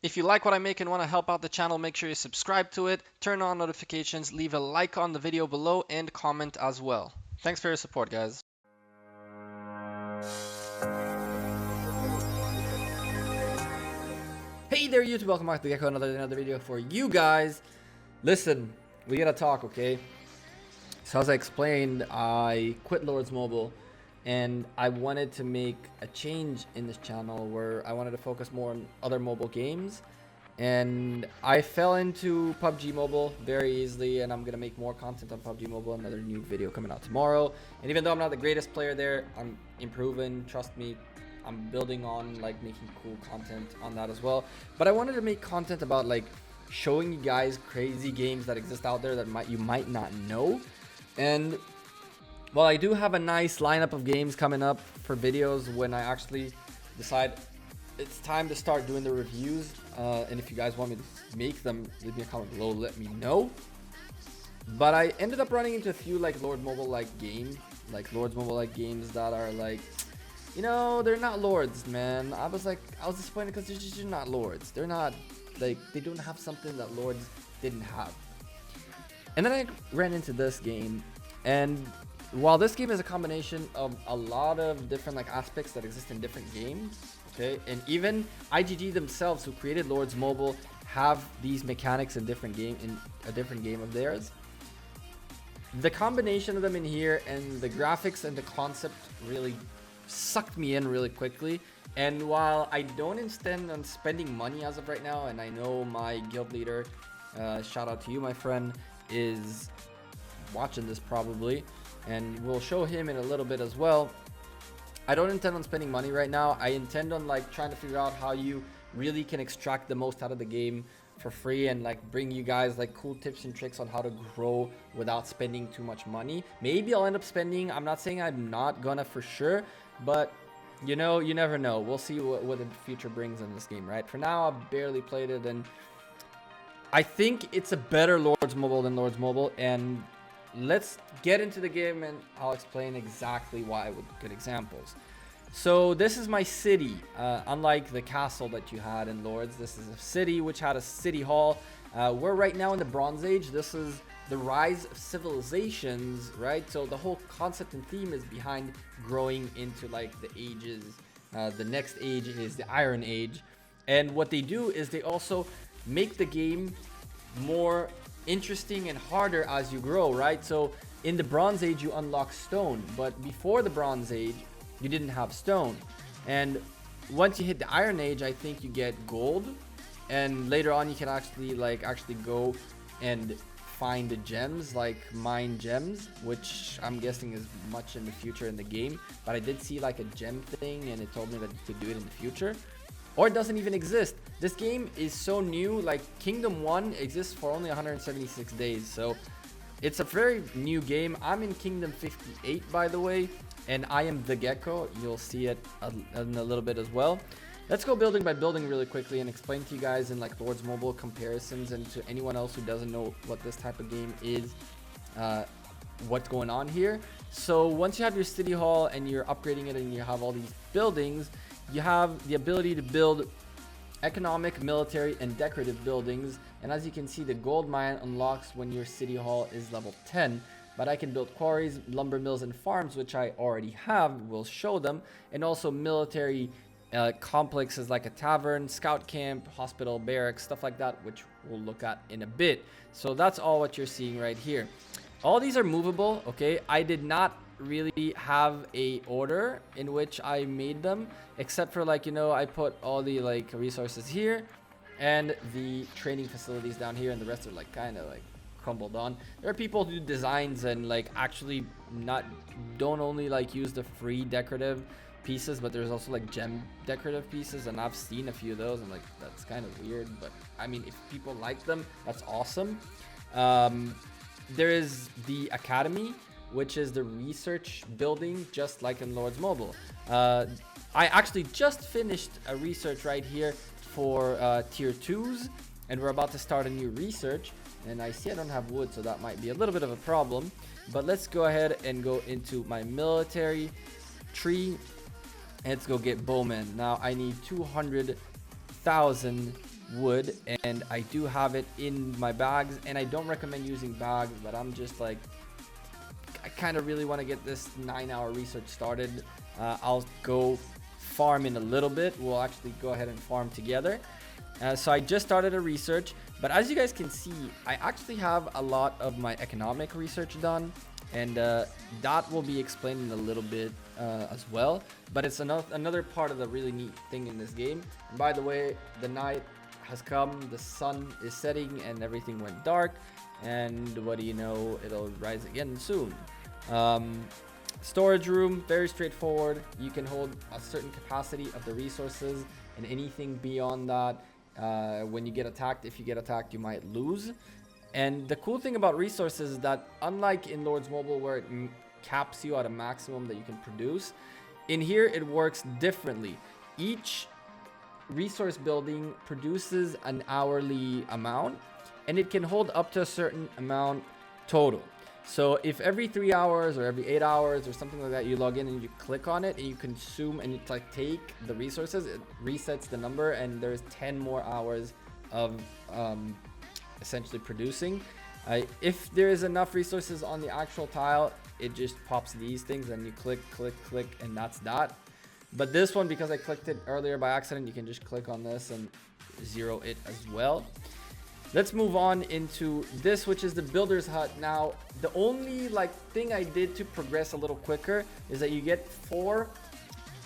If you like what I make and want to help out the channel, make sure you subscribe to it, turn on notifications, leave a like on the video below, and comment as well. Thanks for your support, guys. Hey there, YouTube. Welcome back to Gekko. Another video for you guys. Listen, we gotta talk, okay? So as I explained, I quit Lords Mobile and I wanted to make a change in this channel where I wanted to focus more on other mobile games. And I fell into PUBG Mobile very easily, and I'm gonna make more content on PUBG Mobile. Another new video coming out tomorrow. And even though I'm not the greatest player there, I'm improving, trust me. I'm building on like making cool content on that as well. But I wanted to make content about like showing you guys crazy games that exist out there that you might not know. And well, I do have a nice lineup of games coming up for videos when I actually decide it's time to start doing the reviews. And if you guys want me to make them, leave me a comment below, let me know. But I ended up running into a few like Lords Mobile like games that are like, you know, they're not Lords, man. I was disappointed because they're just not Lords. They're not like, they don't have something that Lords didn't have. And then I ran into this game, and while this game is a combination of a lot of different like aspects that exist in different games, okay, and even IGG themselves, who created Lords Mobile, have these mechanics in a different game of theirs. The combination of them in here and the graphics and the concept really sucked me in really quickly. And while I don't intend on spending money as of right now, and I know my guild leader, shout out to you, my friend, is watching this probably, and we'll show him in a little bit as well. I don't intend on spending money right now. I intend on like trying to figure out how you really can extract the most out of the game for free, and like bring you guys like cool tips and tricks on how to grow without spending too much money. Maybe I'll end up spending, I'm not saying I'm not gonna for sure, but you know, you never know. We'll see what the future brings in this game, right? For now, I've barely played it, and I think it's a better Lords Mobile than Lords Mobile. And let's get into the game and I'll explain exactly why with good examples. So this is my city. Unlike the castle that you had in Lords, this is a city which had a city hall. We're right now in the Bronze Age. This is the rise of civilizations, right? So the whole concept and theme is behind growing into like the ages. The next age is the Iron Age. And what they do is they also make the game more interesting and harder as you grow, right? So in the Bronze Age you unlock stone, but before the Bronze Age you didn't have stone. And once you hit the Iron Age, I think you get gold, and later on you can actually go and find the gems, like mine gems, which I'm guessing is much in the future in the game. But I did see like a gem thing and it told me that you could do it in the future. Or it doesn't even exist. This game is so new, like Kingdom 1 exists for only 176 days. So it's a very new game. I'm in Kingdom 58, by the way, and I am the Gekko. You'll see it in a little bit as well. Let's go building by building really quickly and explain to you guys in like Lords Mobile comparisons, and to anyone else who doesn't know what this type of game is, what's going on here. So once you have your city hall and you're upgrading it and you have all these buildings, you have the ability to build economic, military, and decorative buildings. And as you can see, the gold mine unlocks when your city hall is level 10. But I can build quarries, lumber mills, and farms, which I already have. We'll show them. And also military complexes like a tavern, scout camp, hospital, barracks, stuff like that, which we'll look at in a bit. So that's all what you're seeing right here. All these are movable, okay? I did not really have a order in which I made them, except for like, you know, I put all the like resources here and the training facilities down here, and the rest are like kind of like crumbled on. There are people who do designs and like actually don't only like use the free decorative pieces, but there's also like gem decorative pieces, and I've seen a few of those. I'm like, that's kind of weird, but I mean, if people like them, that's awesome. There is the academy, which is the research building, just like in Lords Mobile. I actually just finished a research right here for tier 2s, and we're about to start a new research. And I see I don't have wood, so that might be a little bit of a problem. But let's go ahead and go into my military tree. And let's go get bowmen. Now I need 200,000 wood, and I do have it in my bags, and I don't recommend using bags, but I'm just like, I kind of really want to get this 9-hour research started. I'll go farm in a little bit. We'll actually go ahead and farm together. So I just started a research, but as you guys can see, I actually have a lot of my economic research done, and that will be explained in a little bit as well. But it's another part of the really neat thing in this game. And by the way, the night has come, the sun is setting, and everything went dark. And what do you know, it'll rise again soon. Storage room, very straightforward. You can hold a certain capacity of the resources, and anything beyond that, when you get attacked, if you get attacked, you might lose. And the cool thing about resources is that, unlike in Lords Mobile where it caps you at a maximum that you can produce, in here it works differently. Each resource building produces an hourly amount, and it can hold up to a certain amount total. So if every 3 hours or every 8 hours or something like that, you log in and you click on it and you consume and you like take the resources, it resets the number, and there's 10 more hours of essentially producing. If there is enough resources on the actual tile, it just pops these things, and you click, and that's that. But this one, because I clicked it earlier by accident, you can just click on this and zero it as well. Let's move on into this, which is the builder's hut. Now, the only thing I did to progress a little quicker is that you get 4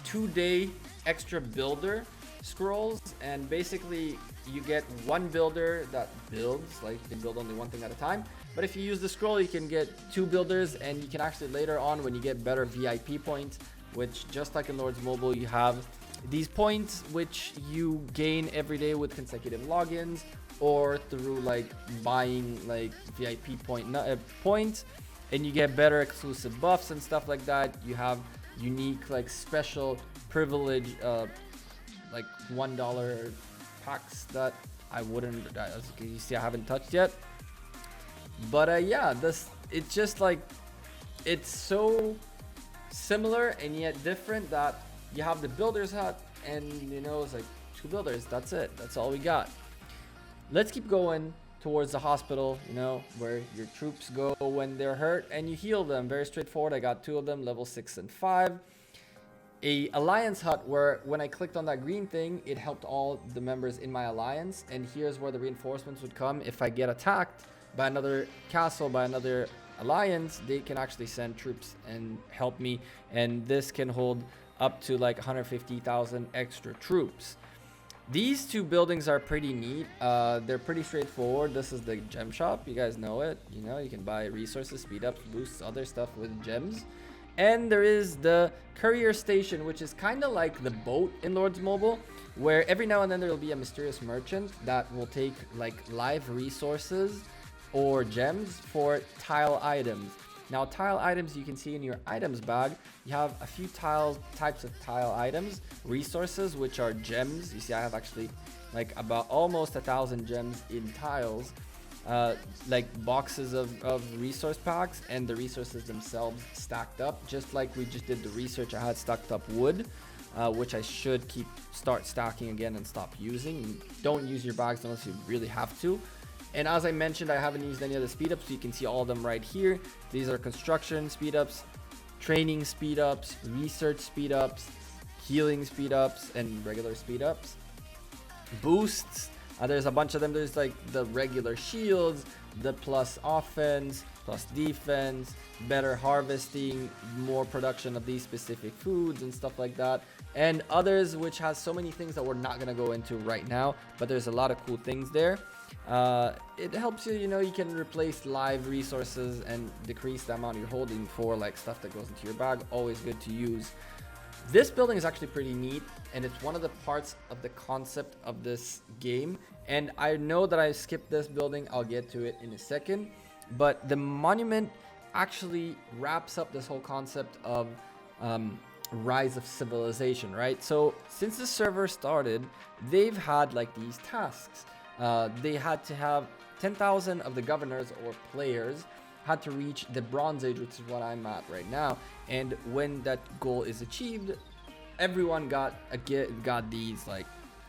2-day extra builder scrolls, and basically you get 1 builder that builds, like you can build only one thing at a time. But if you use the scroll, you can get 2 builders, and you can actually later on, when you get better VIP points, which just like in Lords Mobile, you have these points which you gain every day with consecutive logins, or through buying VIP points, and you get better exclusive buffs and stuff like that. You have unique special privilege $1 packs that I wouldn't, as you see, I haven't touched yet. But yeah, it's just it's so similar and yet different that you have the builder's hut, and it's 2 builders, that's it, that's all we got. Let's keep going towards the hospital, where your troops go when they're hurt, and you heal them. Very straightforward. I got 2 of them, level 6 and 5. A alliance hut, where when I clicked on that green thing, it helped all the members in my alliance. And here's where the reinforcements would come. If I get attacked by another castle, by another alliance, they can actually send troops and help me. And this can hold up to 150,000 extra troops. These 2 buildings are pretty neat. They're pretty straightforward. This is the gem shop. You guys know it. You can buy resources, speed ups, boosts, other stuff with gems. And there is the courier station, which is kind of like the boat in Lords Mobile, where every now and then there will be a mysterious merchant that will take live resources or gems for tile items. Now, tile items you can see in your items bag. You have a few types of tile items. Resources, which are gems. You see, I have actually about almost 1,000 gems in tiles. Boxes of resource packs, and the resources themselves stacked up. Just like we just did the research, I had stacked up wood, which I should start stacking again and stop using. Don't use your bags unless you really have to. And as I mentioned, I haven't used any of the speed ups, so you can see all of them right here. These are construction speed ups, training speed ups, research speed ups, healing speed ups, and regular speed ups. Boosts, there's a bunch of them. There's the regular shields, the plus offense, plus defense, better harvesting, more production of these specific foods and stuff like that. And others, which has so many things that we're not going to go into right now, but there's a lot of cool things there. It helps you, you can replace live resources and decrease the amount you're holding for stuff that goes into your bag. Always good to use. This building is actually pretty neat, and it's one of the parts of the concept of this game. And I know that I skipped this building. I'll get to it in a second. But the monument actually wraps up this whole concept of rise of civilization, right? So since the server started, they've had these tasks. They had to have 10,000 of the governors or players had to reach the Bronze Age, which is what I'm at right now. And when that goal is achieved, everyone got these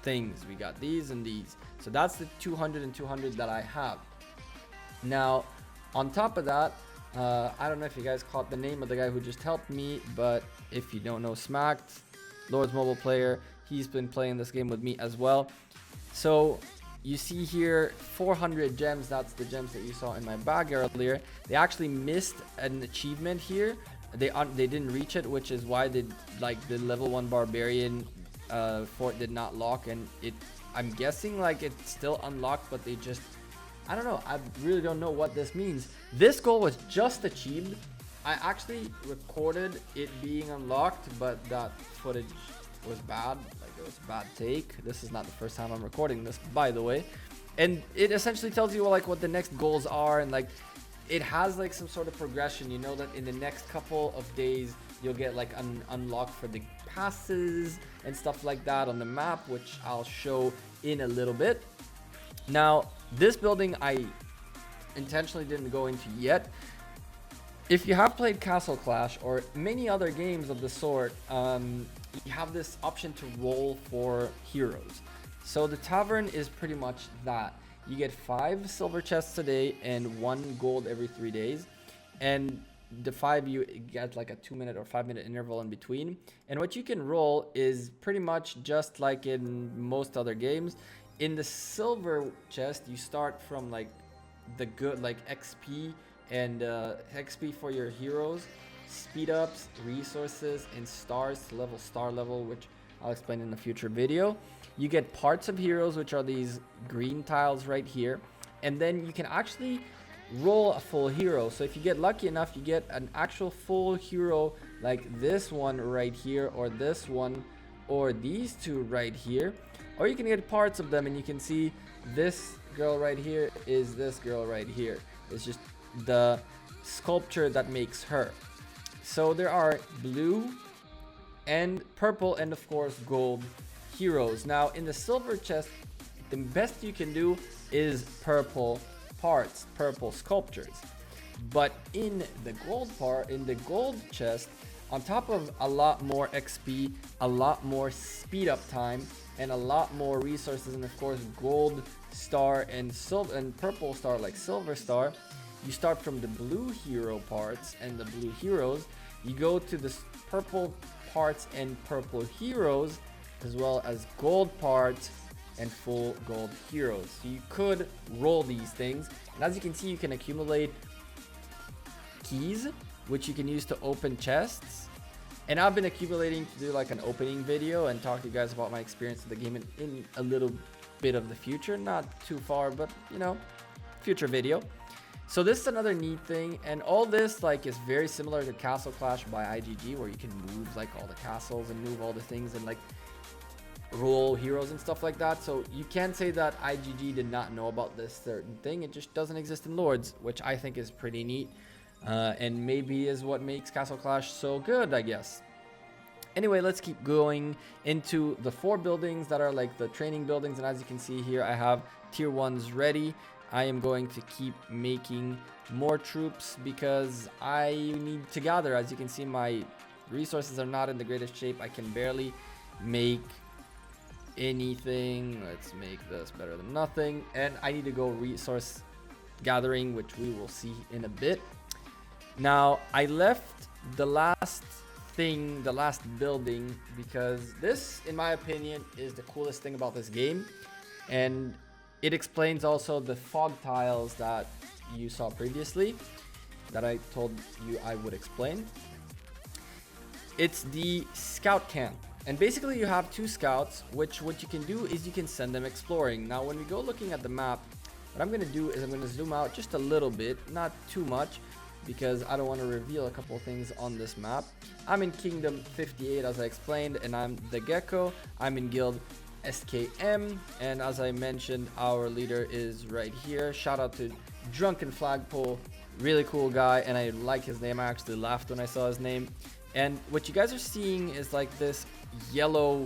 things. We got these and these. So that's the 200 and 200 that I have. Now, on top of that, I don't know if you guys caught the name of the guy who just helped me, but if you don't know Smacked, Lord's mobile player, he's been playing this game with me as well. So you see here 400 gems. That's the gems that you saw in my bag earlier. They actually missed an achievement here. They didn't reach it, which is why they like the level 1 barbarian fort did not lock, and I'm guessing like it's still unlocked, but they just, I don't know, I really don't know what this means. This goal was just achieved. I actually recorded it being unlocked, but that footage was bad. Like, it was a bad take. This is not the first time I'm recording this, by the way. And it essentially tells you like what the next goals are, and like it has like some sort of progression. You know that in the next couple of days you'll get like unlocked for the passes and stuff like that on the map, which I'll show in a little bit. Now, this building I intentionally didn't go into yet. If you have played Castle Clash or many other games of the sort, you have this option to roll for heroes. So the Tavern is pretty much that. You get 5 silver chests a day and 1 gold every 3 days. And the 5 you get like a 2-minute or 5-minute interval in between. And what you can roll is pretty much just like in most other games. In the silver chest, you start from like the good, like XP and XP for your heroes, speed ups, resources, and stars to level star level, which I'll explain in a future video. You get parts of heroes, which are these green tiles right here, and then you can actually roll a full hero. So if you get lucky enough, you get an actual full hero like this one right here, or this one, or these two right here, or you can get parts of them, and you can see this girl right here is this girl right here. It's just the sculpture that makes her. So there are blue and purple and of course gold heroes. Now in the silver chest, the best you can do is purple parts, purple sculptures. But in the gold part, in the gold chest, on top of a lot more XP, a lot more speed up time, and a lot more resources, and of course gold star and silver and purple star like silver star, you start from the blue hero parts and the blue heroes. You go to the purple parts and purple heroes, as well as gold parts and full gold heroes. So you could roll these things, and as you can see, you can accumulate keys, which you can use to open chests. And I've been accumulating to do like an opening video and talk to you guys about my experience of the game in a little bit of the future, not too far, but you know, future video. So this is another neat thing, and all this like is very similar to Castle Clash by IGG, where you can move like all the castles and move all the things and like roll heroes and stuff like that. So you can't say that IGG did not know about this certain thing. It just doesn't exist in Lords, which I think is pretty neat, and maybe is what makes Castle Clash so good, I guess. Anyway, let's keep going into the 4 buildings that are like the training buildings, and as you can see here, I have tier 1s ready. I am going to keep making more troops because I need to gather. As you can see, my resources are not in the greatest shape. I can barely make anything. Let's make this better than nothing. And I need to go resource gathering, which we will see in a bit. Now, I left the last thing, the last building, because this, in my opinion, is the coolest thing about this game. And it explains also the fog tiles that you saw previously that I told you I would explain. It's the scout camp, and basically you have 2 scouts, which what you can do is you can send them exploring. Now when we go looking at the map, what I'm going to do is I'm going to zoom out just a little bit, not too much, because I don't want to reveal a couple of things on this map. I'm in Kingdom 58 as I explained, and I'm the Gekko. I'm in Guild SKM, and as I mentioned, our leader is right here. Shout out to Drunken Flagpole, really cool guy, and I like his name. I actually laughed when I saw his name. And what you guys are seeing is like this yellow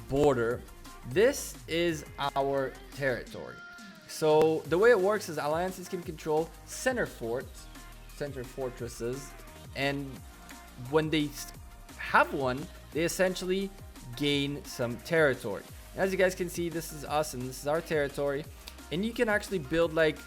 border. This is our territory. So the way it works is alliances can control center fortresses, and when they have one, they essentially gain some territory. As you guys can see, this is us and this is our territory, and you can actually build like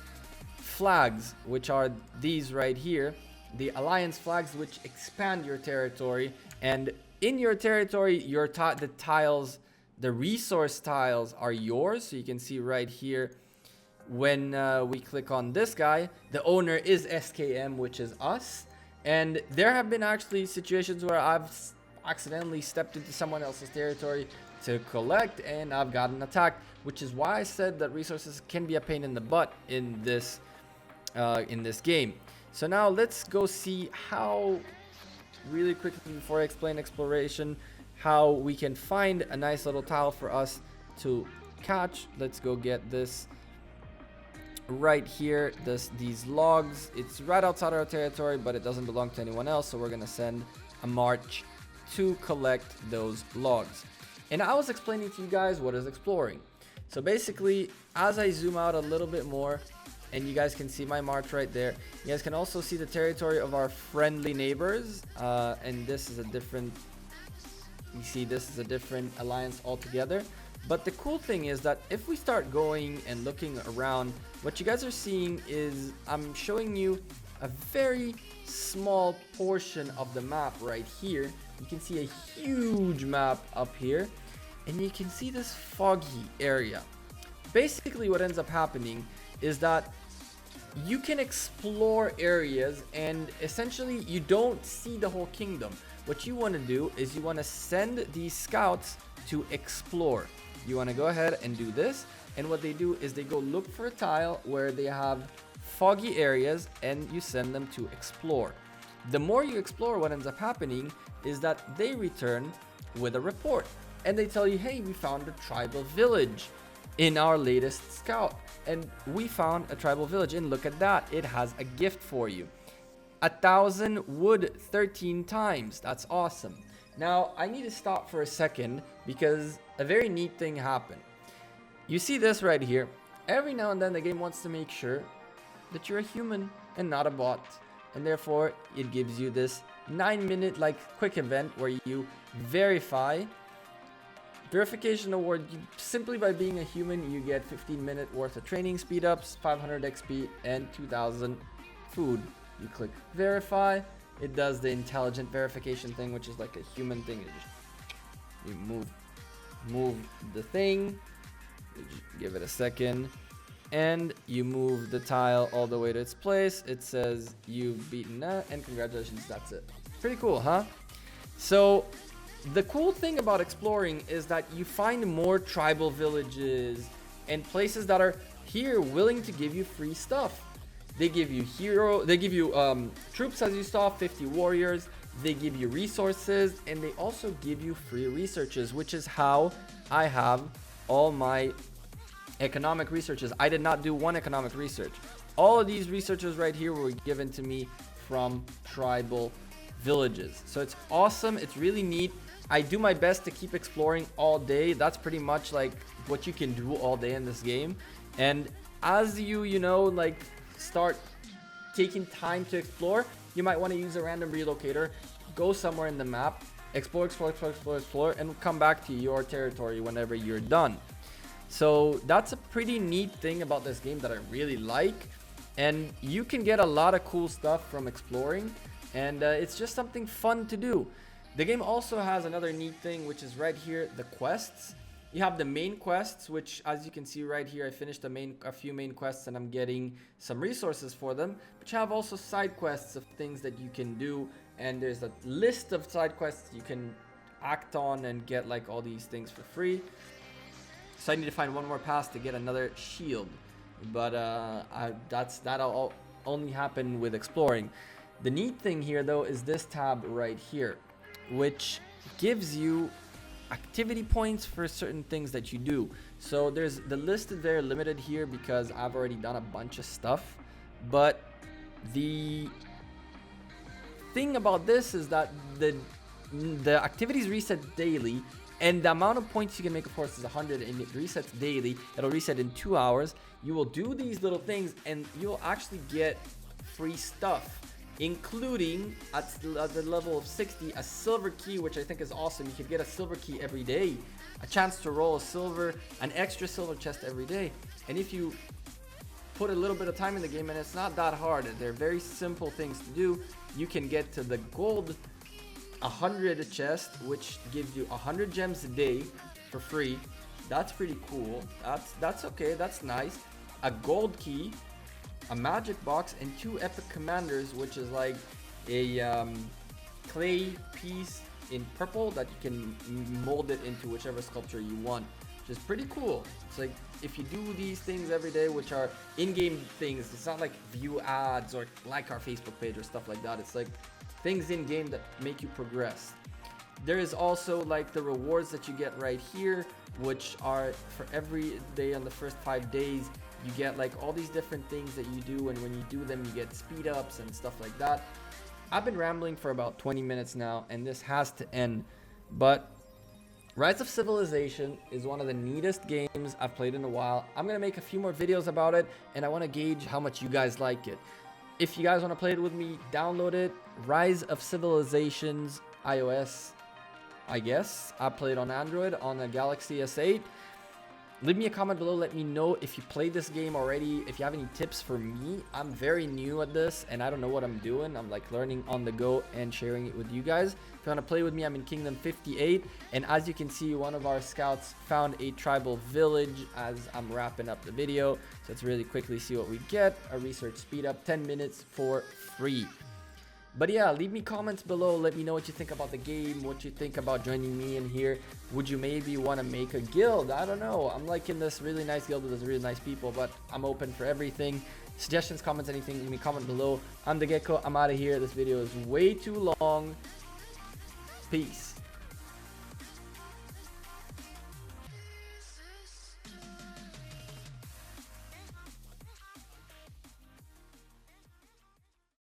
flags, which are these right here, the alliance flags, which expand your territory. And in your territory, the tiles, the resource tiles are yours. So you can see right here, when we click on this guy, the owner is SKM, which is us. And there have been actually situations where I've accidentally stepped into someone else's territory to collect, and I've gotten attacked, which is why I said that resources can be a pain in the butt in this game. So now let's go see how, really quickly before I explain exploration, how we can find a nice little tile for us to catch. Let's go get this right here, these logs. It's right outside our territory, but it doesn't belong to anyone else, so we're gonna send a march to collect those logs. And I was explaining to you guys what is exploring. So basically, as I zoom out a little bit more, and you guys can see my march right there, you guys can also see the territory of our friendly neighbors, and this is a different, you see this is a different alliance altogether. But the cool thing is that if we start going and looking around, what you guys are seeing is I'm showing you a very small portion of the map right here. You can see a huge map up here, and you can see this foggy area. Basically what ends up happening is that you can explore areas, and essentially you don't see the whole kingdom. What you want to do is you want to send these scouts to explore. You want to go ahead and do this, and what they do is they go look for a tile where they have foggy areas, and you send them to explore. The more you explore, what ends up happening is that they return with a report, and they tell you, hey, we found a tribal village in our latest scout, and we found a tribal village, and look at that, it has a gift for you. 1,000 wood 13 times. That's awesome. Now I need to stop for a second because a very neat thing happened. You see this right here. Every now and then the game wants to make sure that you're a human and not a bot, and therefore it gives you this 9-minute like quick event where you verify. Verification award, simply by being a human, you get 15-minute worth of training speed ups, 500 XP, and 2,000 food. You click verify, it does the intelligent verification thing, which is like a human thing. You move the thing, you just give it a second, and you move the tile all the way to its place. It says you've beaten that, and congratulations, that's it. Pretty cool, huh? So the cool thing about exploring is that you find more tribal villages and places that are here willing to give you free stuff. They give you troops, as you saw, 50 warriors. They give you resources, and they also give you free researches, which is how I have all my economic researches. I did not do one economic research. All of these researches right here were given to me from tribal villages. So it's awesome. It's really neat. I do my best to keep exploring all day. That's pretty much like what you can do all day in this game. And as you know, like start taking time to explore, you might want to use a random relocator, go somewhere in the map, explore, and come back to your territory whenever you're done. So that's a pretty neat thing about this game that I really like. And you can get a lot of cool stuff from exploring, and it's just something fun to do. The game also has another neat thing, which is right here, the quests. You have the main quests, which, as you can see right here, I finished a few main quests and I'm getting some resources for them. But you have also side quests of things that you can do, and there's a list of side quests you can act on and get like all these things for free. So I need to find one more pass to get another shield, but that'll only happen with exploring. The neat thing here though is this tab right here, which gives you activity points for certain things that you do. So there's the list is very limited here because I've already done a bunch of stuff, but the thing about this is that the activities reset daily, and the amount of points you can make, of course, is 100, and it resets daily. It'll reset in 2 hours. You will do these little things and you'll actually get free stuff. including at the level of 60 a silver key, which I think is awesome. You could get a silver key every day, a chance to roll a silver, an extra silver chest every day. And if you put a little bit of time in the game, and it's not that hard, they're very simple things to do, you can get to the gold 100 chest, which gives you 100 gems a day for free. That's pretty cool. That's okay, that's nice. A gold key, a magic box, and 2 epic commanders, which is like a clay piece in purple that you can mold it into whichever sculpture you want, which is pretty cool. It's like if you do these things every day, which are in-game things, it's not like view ads or like our Facebook page or stuff like that. It's like things in-game that make you progress. There is also like the rewards that you get right here, which are for every day on the first 5 days. You get like all these different things that you do, and when you do them, you get speed ups and stuff like that. I've been rambling for about 20 minutes now, and this has to end. But Rise of Civilization is one of the neatest games I've played in a while. I'm gonna make a few more videos about it, and I want to gauge how much you guys like it. If you guys want to play it with me, download it. Rise of Civilizations, iOS, I guess. I played on Android on the Galaxy S8. Leave me a comment below. Let me know if you played this game already. If you have any tips for me, I'm very new at this and I don't know what I'm doing. I'm like learning on the go and sharing it with you guys. If you want to play with me, I'm in Kingdom 58. And as you can see, one of our scouts found a tribal village as I'm wrapping up the video. So let's really quickly see what we get. A research speed up, 10 minutes for free. But yeah, leave me comments below. Let me know what you think about the game, what you think about joining me in here. Would you maybe want to make a guild? I don't know. I'm liking this really nice guild with really nice people, but I'm open for everything. Suggestions, comments, anything, leave me a comment below. I'm the Gekko. I'm out of here. This video is way too long. Peace.